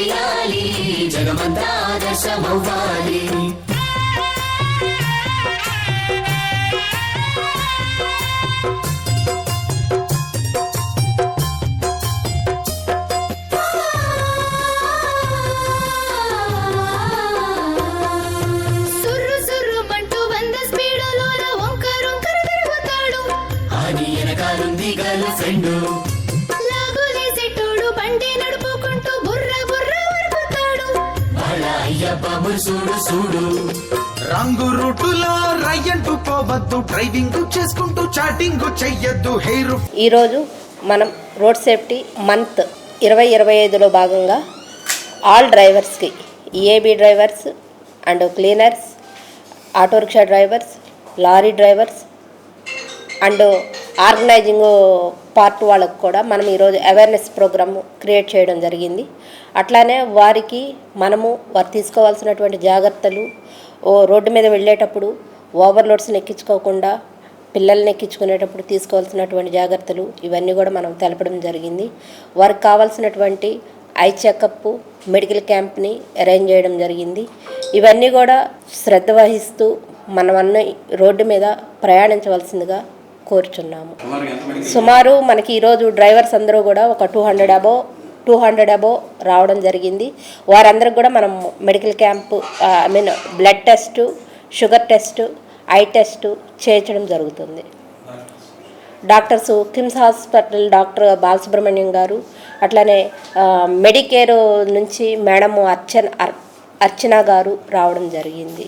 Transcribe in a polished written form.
చేయాలి, జగమంతా ఆదర్శమవ్వాలి. రంగు రూటులో రయ్యంటూ పోవద్దు, డ్రైవింగ్ చేసుకుంటూ చాటింగ్ చెయ్యొద్దు. ఈరోజు మనం రోడ్ సేఫ్టీ మంత్ 2025లో భాగంగా ఆల్ డ్రైవర్స్కి, EAB drivers and cleaners, auto rickshaw drivers, lorry drivers and organizing part వాళ్ళకు కూడా మనం ఈరోజు అవేర్నెస్ ప్రోగ్రామ్ క్రియేట్ చేయడం జరిగింది. అట్లానే వారికి మనము వారు తీసుకోవాల్సినటువంటి జాగ్రత్తలు, రోడ్డు మీద వెళ్ళేటప్పుడు ఓవర్లోడ్స్ని ఎక్కించుకోకుండా పిల్లల్ని ఎక్కించుకునేటప్పుడు తీసుకోవాల్సినటువంటి జాగ్రత్తలు ఇవన్నీ కూడా మనం తెలపడం జరిగింది. వారికి కావాల్సినటువంటి ఐ చెకప్, మెడికల్ క్యాంప్ని అరేంజ్ చేయడం జరిగింది. ఇవన్నీ కూడా శ్రద్ధ వహిస్తూ మనమన్నీ రోడ్డు మీద ప్రయాణించవలసిందిగా కోరుచున్నాము. సుమారు మనకి ఈరోజు డ్రైవర్స్ అందరూ కూడా ఒక 200 అబో రావడం జరిగింది. వారందరికి కూడా మనం medical camp, blood test, sugar test, I test చేయించడం జరుగుతుంది. Doctors KIMS hospital doctor Balasubrahmanyam గారు, అట్లానే మెడికేర్ నుంచి మేడం అర్చన గారు రావడం జరిగింది.